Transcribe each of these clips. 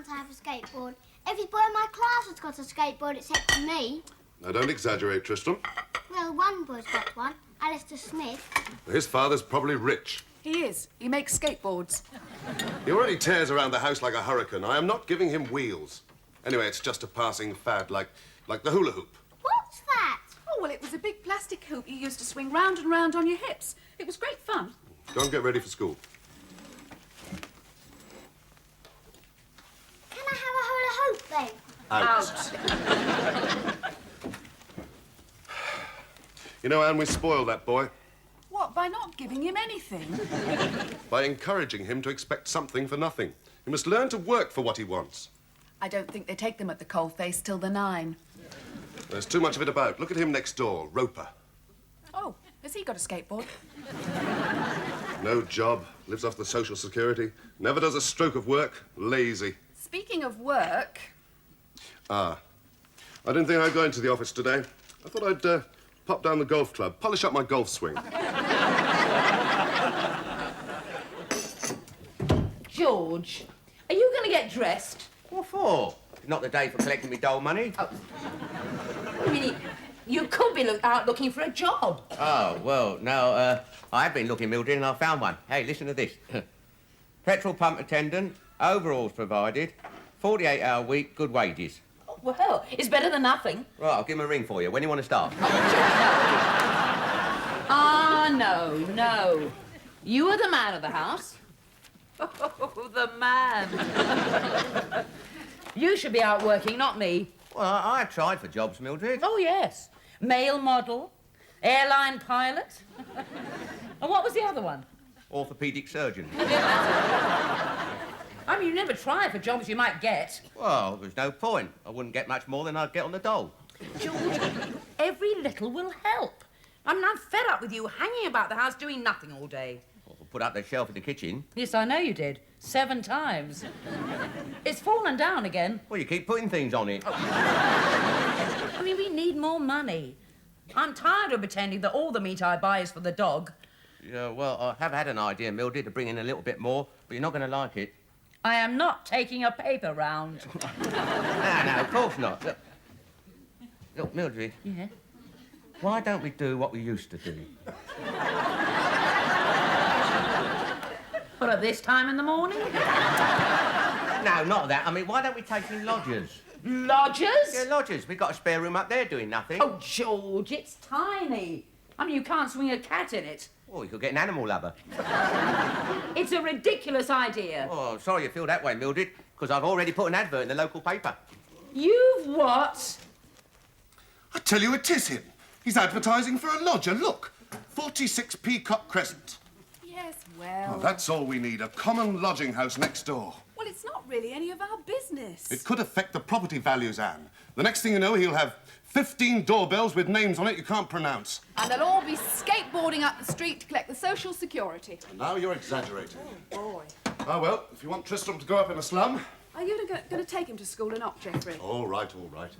can't have a skateboard. Every boy in my class has got a skateboard except for me. Now, don't exaggerate, Tristram. Well, one boy's got one, Alistair Smith. His father's probably rich. He is. He makes skateboards. He already tears around the house like a hurricane. I am not giving him wheels. Anyway, it's just a passing fad, like the hula hoop. What's that? Oh, well, it was a big plastic hoop you used to swing round and round on your hips. It was great fun. Go and get ready for school. Can I have a hula hoop then? Out. You know, Anne, we spoiled that boy What, by not giving him anything? by encouraging him to expect something for nothing. He must learn to work for what he wants. I don't think they take them at the coalface till they're 9. There's too much of it about. Look at him next door, Roper. Oh, has he got a skateboard? No job, lives off the social security, never does a stroke of work, lazy. Speaking of work... Ah, I didn't think I'd go into the office today. I thought I'd pop down the golf club, polish up my golf swing. George, are you going to get dressed? What for? Not the day for collecting me dole money. Oh. I mean, you could be out looking for a job. Oh, well, no, I've been looking, Mildred, and I found one. Hey, listen to this. Petrol pump attendant, overalls provided, 48-hour week, good wages. Oh, well, it's better than nothing. Right, I'll give him a ring for you. When do you want to start? Ah, no, no. You are the man of the house. Oh, the man. You should be out working, not me. Well, I've tried for jobs, Mildred. Oh, yes. Male model, airline pilot. And what was the other one? Orthopaedic surgeon. I mean, you never try for jobs you might get. Well, there's no point. I wouldn't get much more than I'd get on the dole. George, every little will help. I mean, I'm fed up with you hanging about the house doing nothing all day. Well, put up the shelf in the kitchen. Yes, I know you did. 7 times. It's fallen down again. Well, you keep putting things on it. I mean, we need more money. I'm tired of pretending that all the meat I buy is for the dog. Yeah, well, I have had an idea, Mildred, to bring in a little bit more, but you're not going to like it. I am not taking a paper round. No, of course not. Look, Mildred. Yeah? Why don't we do what we used to do? What, at this time in the morning? No, not that. I mean, why don't we take in lodgers? Lodgers? Yeah, lodgers. We've got a spare room up there doing nothing. Oh, George, it's tiny. I mean, you can't swing a cat in it. Oh, you could get an animal lover. It's a ridiculous idea. Oh, I'm sorry you feel that way, Mildred, because I've already put an advert in the local paper. You've what? I tell you, it is him. He's advertising for a lodger. Look, 46 Peacock Crescent. Yes, well... Oh, that's all we need, a common lodging house next door. Well, it's not really any of our business. It could affect the property values, Anne. The next thing you know, he'll have 15 doorbells with names on it you can't pronounce. And they'll all be skateboarding up the street to collect the social security. Now you're exaggerating. Oh, boy. Ah, well, if you want Tristram to go up in a slum... Are you going to take him to school or not, Geoffrey? All right, all right.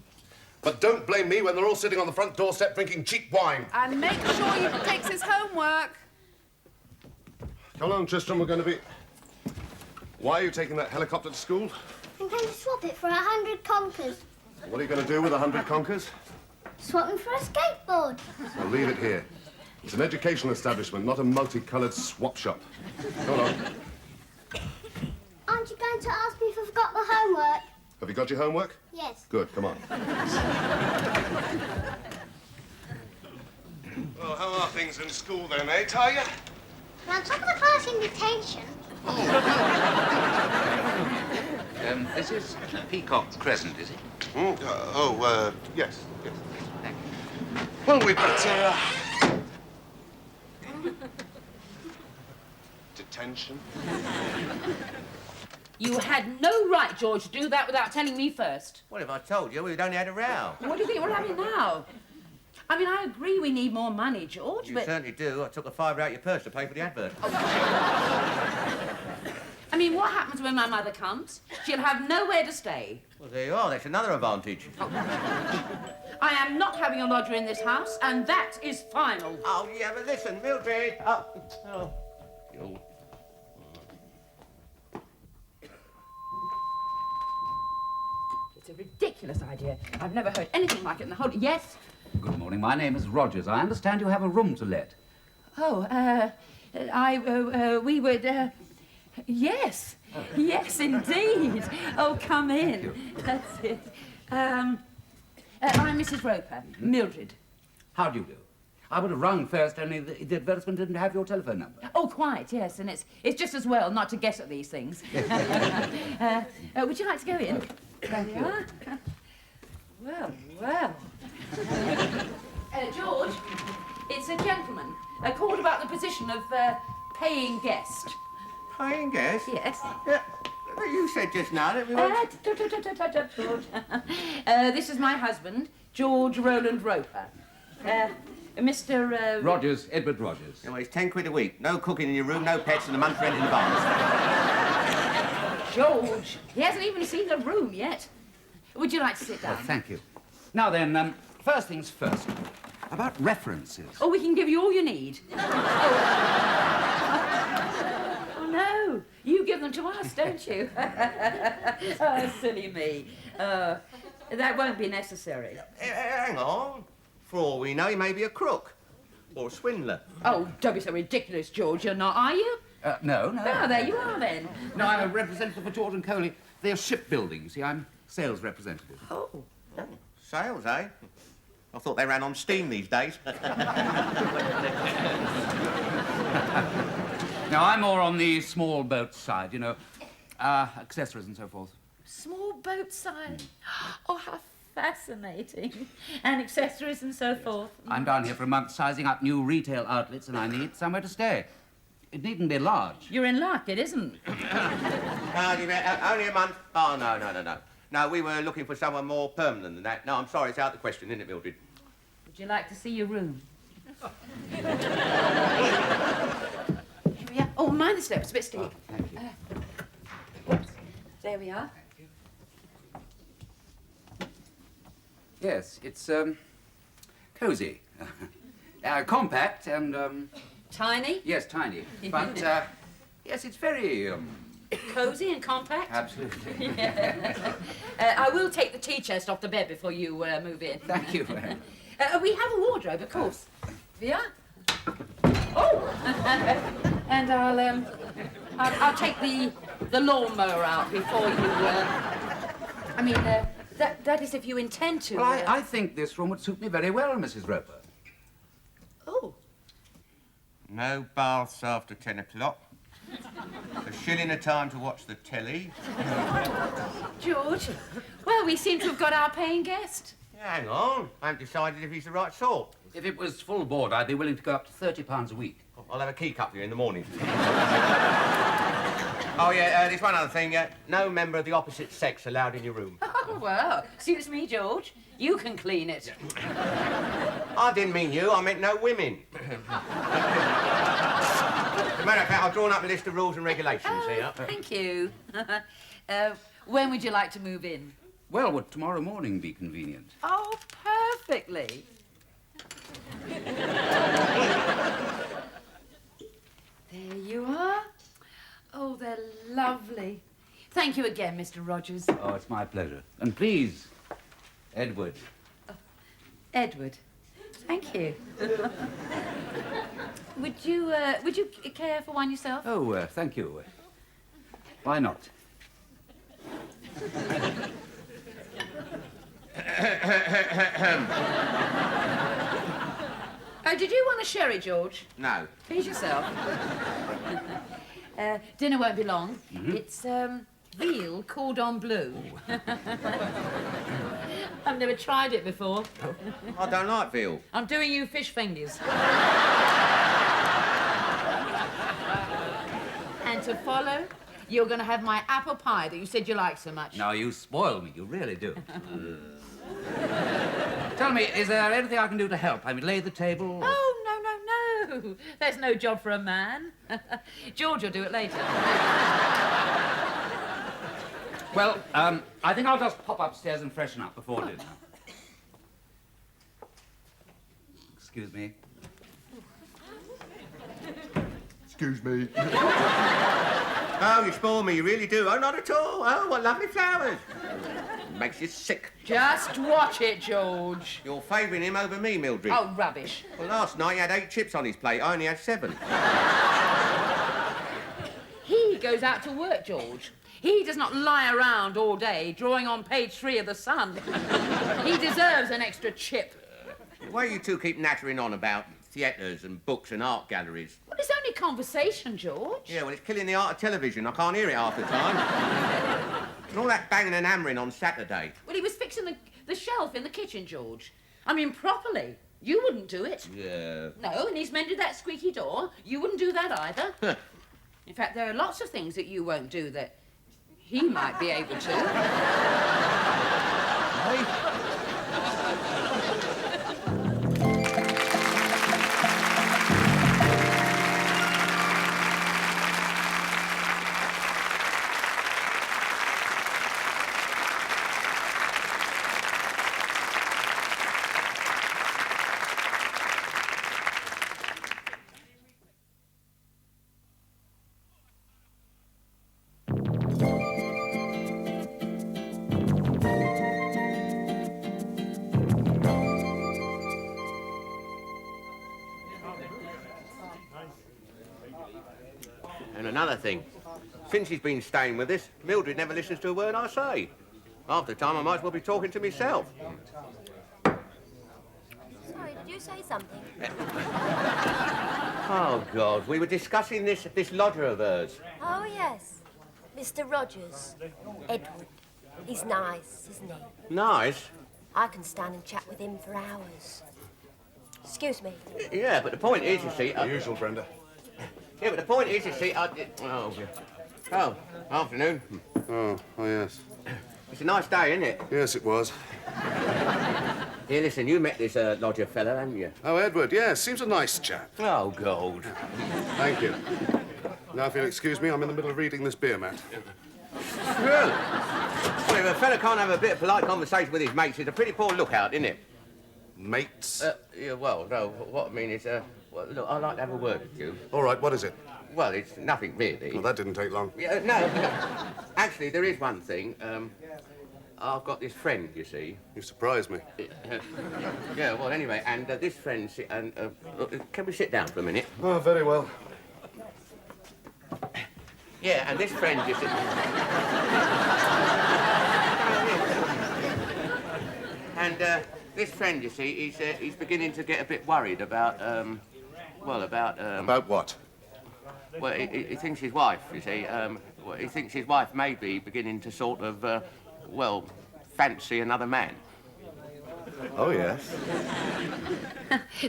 But don't blame me when they're all sitting on the front doorstep drinking cheap wine. And make sure he takes his homework. Come along, Tristram, we're going to be... Why are you taking that helicopter to school? I'm going to swap it for 100 conkers. What are you going to do with 100 conkers? Swap them for a skateboard. I'll leave it here. It's an educational establishment, not a multicoloured swap shop. Hold on. Aren't you going to ask me if I've got the homework? Have you got your homework? Yes. Good, come on. Well, how are things in school then, eh, Talia? I'm on top of the class in detention. This is Peacock Crescent, is it? Yes, yes. Well, we'd better... Detention? You had no right, George, to do that without telling me first. What if I told you? We'd only had a row. What do you think we're having now? I mean, I agree we need more money, George, You but... certainly do. I took a £5 out of your purse to pay for the advert. I mean, what happens when my mother comes? She'll have nowhere to stay. Well, there you are. That's another advantage. I am not having a lodger in this house, and that is final. Oh, yeah, but listen, Mildred. Oh. You. ridiculous idea. I've never heard anything like it in the whole... Yes? Good morning. My name is Rogers. I understand you have a room to let. Oh, we would, yes. Yes, indeed. Oh, come in. Thank you. That's it. I'm Mrs. Roper, Mildred. How do you do? I would have rung first, only the advertisement didn't have your telephone number. Oh, quite, yes, and it's just as well not to guess at these things. Would you like to go in? Thank you. Well, well. George, it's a gentleman. Called about the position of paying guest. Paying guest? Yes. Yeah. But you said just now that we were... George. This is my husband, George Roland Roper. Mr. Rogers, Edward Rogers. Well, it's 10 quid a week. No cooking in your room, no pets, and a month's rent in advance. George, he hasn't even seen the room yet. Would you like to sit down? Well, thank you. Now then, first things first. About references. Oh, we can give you all you need. Oh, no. You give them to us, don't you? Oh, silly me. That won't be necessary. Hang on. For all we know, he may be a crook. Or a swindler. Oh, don't be so ridiculous, George. You're not, are you? No. Oh, there you are, then. No, I'm a representative for George & Coley. They're shipbuilding, you see. I'm sales representative. Oh. Sales, eh? I thought they ran on steam these days. Now, I'm more on the small boat side, you know. Accessories and so forth. Small boat side. Oh, how fascinating. And accessories and so forth. I'm down here for a month sizing up new retail outlets, and I need somewhere to stay. It needn't be large. You're in luck, it isn't. Only a month? Oh, no. No, we were looking for someone more permanent than that. No, I'm sorry, it's out of the question, isn't it, Mildred? Would you like to see your room? Here we are. Oh, mind the steps, it's a bit steep. Oh, thank you. Whoops. There we are. Yes, it's, cosy. Compact and, Tiny? yes, tiny. But, yes, it's very, Cosy and compact? absolutely. I will take the tea chest off the bed before you move in. Thank you. We have a wardrobe, of course. Yeah. Oh! And I'll take the lawnmower out before you. I mean, that is if you intend to. Well, I think this room would suit me very well, Mrs. Roper. Oh. No baths after 10 o'clock. A shilling a time to watch the telly. George. Well, we seem to have got our paying guest. Hang on. I haven't decided if he's the right sort. If it was full board, I'd be willing to go up to £30 a week. I'll have a key cut for you in the morning. Oh, yeah, there's one other thing. No member of the opposite sex allowed in your room. Oh, well, suits me, George. You can clean it. I didn't mean you, I meant no women. Matter of fact, I've drawn up a list of rules and regulations here. Thank you. When would you like to move in? Well, would tomorrow morning be convenient? Oh, perfectly. There you are. Oh, they're lovely. Thank you again, Mr. Rogers. Oh, it's my pleasure. And please, Edward. Edward. Thank you. Would you care for one yourself? Oh, thank you. Why not? Did you want a sherry, George? No. Please yourself. Dinner won't be long. Mm-hmm. It's veal cordon bleu. I've never tried it before. I don't like veal. I'm doing you fish fingers. And to follow, you're going to have my apple pie that you said you liked so much. Now, you spoil me. You really do. Tell me, is there anything I can do to help? I mean, lay the table? Oh, no. There's no job for a man. George will do it later. Well, I think I'll just pop upstairs and freshen up before dinner. Excuse me. Excuse me. Oh, you spoil me, you really do. Oh, not at all. Oh, what lovely flowers. Makes you sick. Just watch it, George. You're favouring him over me, Mildred. Oh, rubbish. Well, last night he had 8 chips on his plate. I only had 7. He goes out to work, George. He does not lie around all day drawing on page 3 of The Sun. He deserves an extra chip. Why you two keep nattering on about theatres and books and art galleries? Well, it's only conversation, George. Yeah, well, it's killing the art of television. I can't hear it half the time. And all that banging and hammering on Saturday. Well, he was fixing the shelf in the kitchen, George. I mean, properly. You wouldn't do it. Yeah. No, and he's mended that squeaky door. You wouldn't do that either. In fact, there are lots of things that you won't do that he might be able to. Hey? And another thing, since he's been staying with us, Mildred never listens to a word I say. Half the time I might as well be talking to myself. Sorry, did you say something? Oh, God, we were discussing this lodger of hers. Oh, yes. Mr. Rogers. Edward. He's nice, isn't he? Nice? I can stand and chat with him for hours. Excuse me. Yeah, but the point is, you see... The usual, Brenda. Yeah, but the point is, you see, Oh, afternoon. Oh, yes. It's a nice day, isn't it? Yes, it was. Here, listen, you met this lodger fella, haven't you? Oh, Edward, yes, seems a nice chap. Oh, God. Thank you. Now, if you'll excuse me, I'm in the middle of reading this beer mat. Well, if a fella can't have a bit of polite conversation with his mates, it's a pretty poor lookout, isn't it? Mates? Yeah, well, no, what I mean is, well, look, I'd like to have a word with you. All right, what is it? Well, it's nothing really. Well, that didn't take long. Yeah, no, actually, there is one thing. I've got this friend, you see. You surprised me. Yeah, well, anyway, and this friend, can we sit down for a minute? Oh, very well. Yeah, and this friend, you see... And this friend, you see, he's beginning to get a bit worried about, About what? Well, he thinks his wife, you see, well, he thinks his wife may be beginning to sort of, fancy another man. Oh, yes.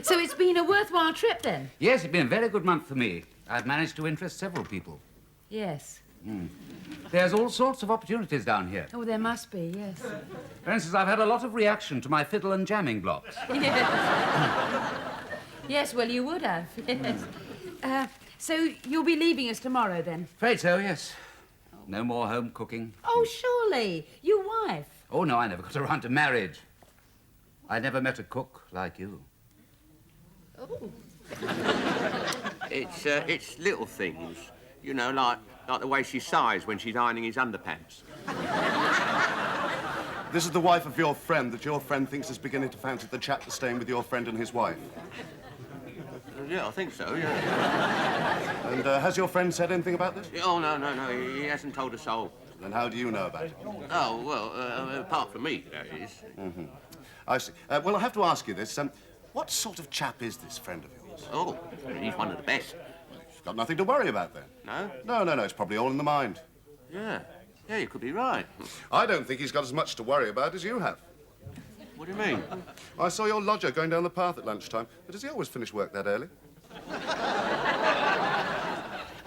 So it's been a worthwhile trip, then? Yes, it's been a very good month for me. I've managed to interest several people. Yes. There's all sorts of opportunities down here. Oh, there must be, yes. For instance, I've had a lot of reaction to my fiddle and jamming blocks. Yes. Yes, well, you would have, yes. So you'll be leaving us tomorrow, then? Afraid so, yes. No more home cooking. Oh, surely. Your wife. Oh, no, I never got around to marriage. I never met a cook like you. Oh. It's little things, you know, like the way she sighs when she's ironing his underpants. This is the wife of your friend that your friend thinks is beginning to fancy the chap that's staying with your friend and his wife. Yeah, I think so, yeah. And has your friend said anything about this? Oh, no, he hasn't told a soul. Then how do you know about it? Oh, well, apart from me, that is. Mm-hmm. I see. Well, I have to ask you this. What sort of chap is this friend of yours? Oh, he's one of the best. He's got nothing to worry about, then. No? No, it's probably all in the mind. Yeah, you could be right. I don't think he's got as much to worry about as you have. What do you mean? I saw your lodger going down the path at lunchtime. But does he always finish work that early?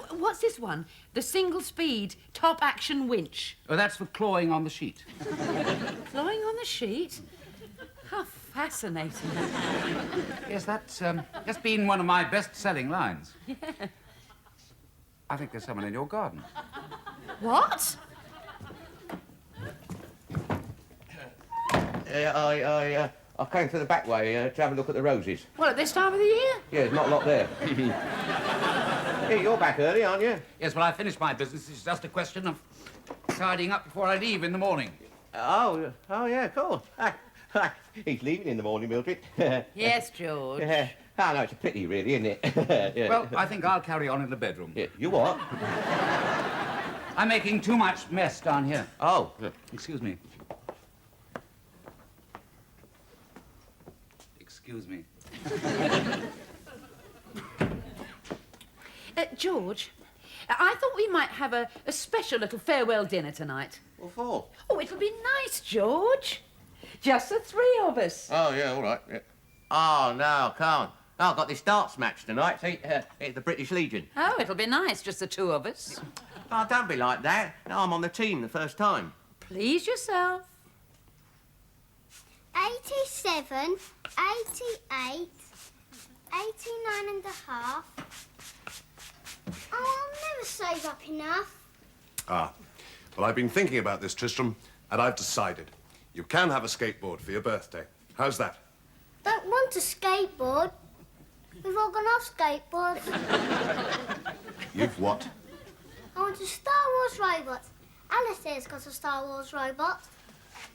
What's this one? The single-speed top-action winch. Oh, that's for clawing on the sheet. Clawing on the sheet? How fascinating. Yes, that's been one of my best-selling lines. Yeah. I think there's someone in your garden. What? I came through the back way to have a look at the roses. Well, at this time of the year? Yeah, there's not a lot there. Yeah, you're back early, aren't you? Yes, well, I finished my business. It's just a question of tidying up before I leave in the morning. Oh, yeah, of course. He's leaving in the morning, Mildred. Yes, George. Oh, no, it's a pity, really, isn't it? Yeah. Well, I think I'll carry on in the bedroom. Yeah, you what? I'm making too much mess down here. Oh. Excuse me. Excuse me. George, I thought we might have a special little farewell dinner tonight. What for? Oh, it'll be nice, George. Just the three of us. Oh, yeah, all right. Yeah. Oh, no, I can't. Oh, I've got this darts match tonight, see, at the British Legion. Oh, it'll be nice, just the two of us. Oh, don't be like that. No, I'm on the team the first time. Please yourself. 87, 88, 89 and a half. Oh, I'll never save up enough. Ah. Well, I've been thinking about this, Tristram, and I've decided. You can have a skateboard for your birthday. How's that? Don't want a skateboard. We've all gone off skateboards. You've what? I want a Star Wars robot. Alistair's got a Star Wars robot.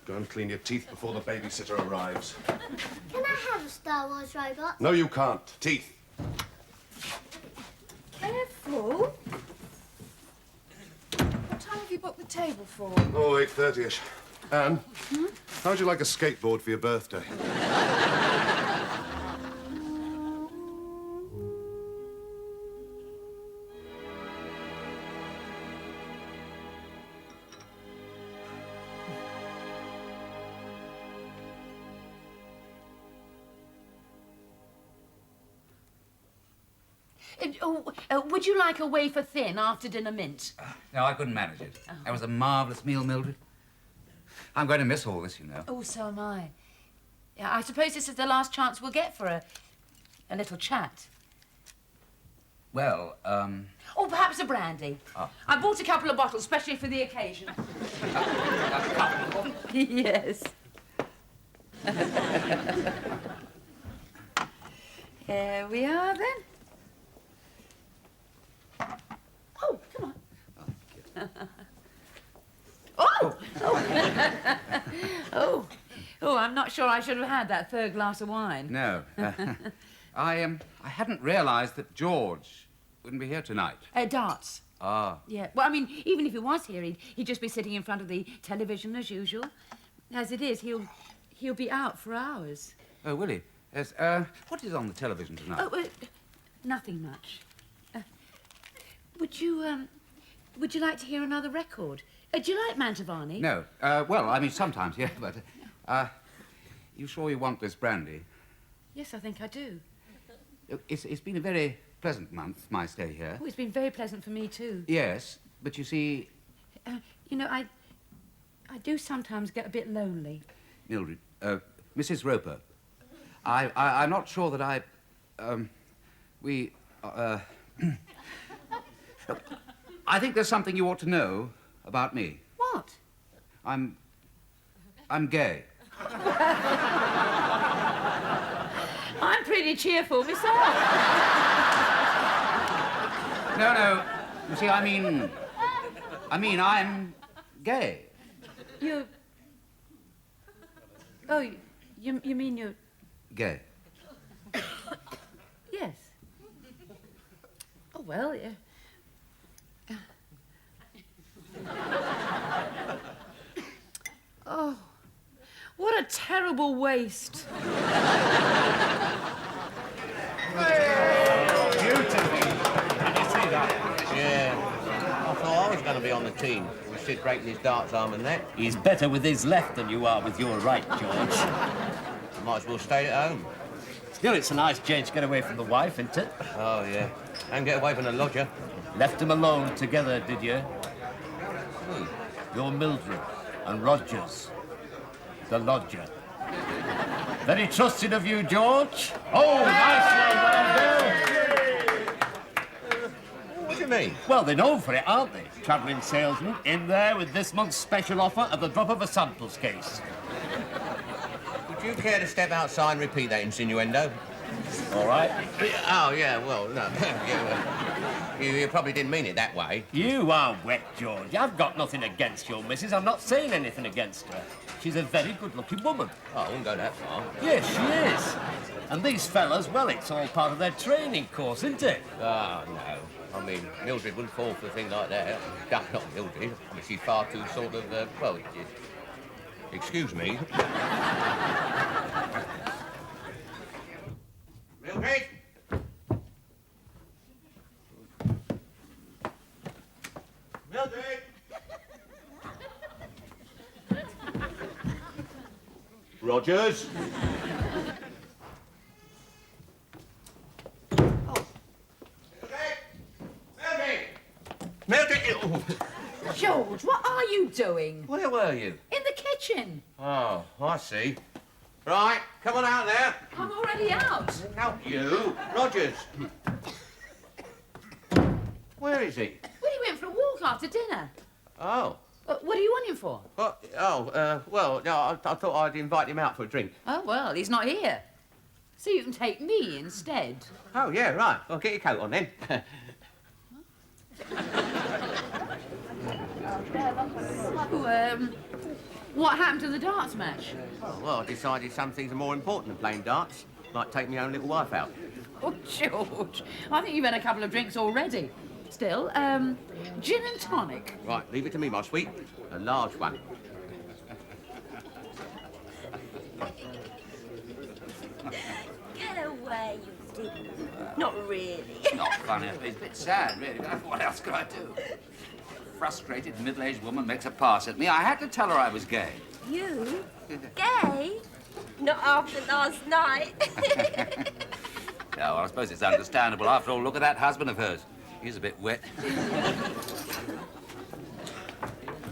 Go and clean your teeth before the babysitter arrives. Can I have a Star Wars robot? No, you can't. Teeth. Careful. What time have you booked the table for? Oh, 8:30ish. Anne, how'd you like a skateboard for your birthday? Would you like a wafer thin after dinner mint? No, I couldn't manage it. That was a marvellous meal, Mildred. I'm going to miss all this, you know. Oh, so am I. Yeah, I suppose this is the last chance we'll get for a little chat. Well, Or perhaps a brandy. Oh. I bought a couple of bottles, especially for the occasion. Yes. Here we are, then. Oh, come on. Oh! Oh, I'm not sure I should have had that third glass of wine. no. I hadn't realised that George wouldn't be here tonight. Darts. Ah. Yeah. Well, I mean, even if he was here, he'd just be sitting in front of the television as usual. As it is, he'll be out for hours. Oh, will he? Yes. What is on the television tonight? Oh, nothing much. Would you like to hear another record? Do you like Mantovani? No. Well, I mean, sometimes, yeah, but... you sure you want this brandy? Yes, I think I do. It's been a very pleasant month, my stay here. Oh, it's been very pleasant for me, too. Yes, but you see... You know, I do sometimes get a bit lonely. Mildred, Mrs. Roper, I'm not sure that I think there's something you ought to know about me. What? I'm gay. I'm pretty cheerful myself. No. You see, I mean, I'm gay. Oh, you mean you're... Gay. Yes. Oh, well, yeah. Oh, what a terrible waste. Yeah. I thought I was going to be on the team. We should breaking his darts arm and neck. He's better with his left than you are with your right, George. Might as well stay at home. Still, it's a nice change to get away from the wife, isn't it? Oh, yeah. And get away from the lodger. Left them alone together, did you? You're Mildred and Rogers, the lodger. Very trusting of you, George. Oh, nicely well done. What do you mean? Well, they're known for it, aren't they? Travelling salesman in there with this month's special offer at the drop of a samples case. Would you care to step outside and repeat that insinuendo? All right. Oh, yeah, well, no. Yeah, well. You probably didn't mean it that way. You are wet, George. I've got nothing against your missus. I'm not saying anything against her. She's a very good-looking woman. Oh, I wouldn't go that far. Yes, she is. And these fellas, well, it's all part of their training course, isn't it? Oh, no. I mean, Mildred wouldn't fall for a thing like that. Not Mildred. I mean, she's far too sort of, well, excuse me. Mildred? Mildred? Rogers? Mildred! Oh. George, what are you doing? Where were you? In the kitchen. Oh, I see. Right, come on out there. I'm already out. Out you. Rogers. Where is he? Well, he went for a walk after dinner. Oh. What do you want him for? What? Oh, well, no, I thought I'd invite him out for a drink. Oh, well, he's not here. So you can take me instead. Oh, yeah, right. Well, get your coat on then. Oh, what happened to the darts match? Oh, well, I decided some things are more important than playing darts. Like take my own little wife out. Oh, George, I think you've had a couple of drinks already. Still, gin and tonic. Right, leave it to me, my sweet. A large one. Get away, you didn't. Not really. Not funny. It's a bit sad, really. But what else could I do? A frustrated middle-aged woman makes a pass at me. I had to tell her I was gay. You? Gay? Not after last night. Yeah, well, I suppose it's understandable. After all, look at that husband of hers. He's a bit wet.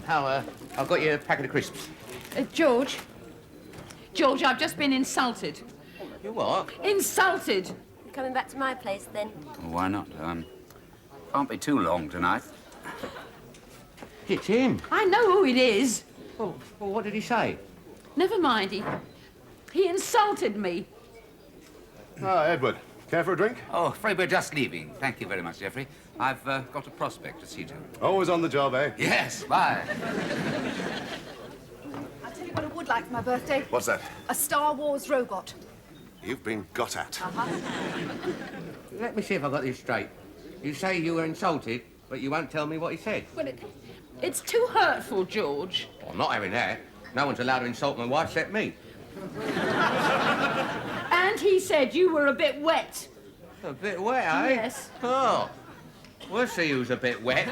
How, I've got you a packet of crisps. George, I've just been insulted. You what? Insulted. You're coming back to my place, then? Well, why not? Can't be too long tonight. It's him. I know who it is. Well, what did he say? Never mind, he insulted me. Ah, Edward. Care for a drink? Oh, afraid we're just leaving. Thank you very much, Geoffrey. I've got a prospect to see to. Always on the job, eh? Yes, bye. I'll tell you what I would like for my birthday. What's that? A Star Wars robot. You've been got at. Let me see if I got this straight. You say you were insulted, but you won't tell me what he said. Well, it's too hurtful, George. Well, I'm not having that. No one's allowed to insult my wife except me. And he said you were a bit wet. A bit wet, eh? Yes. Oh. We'll see who's a bit wet.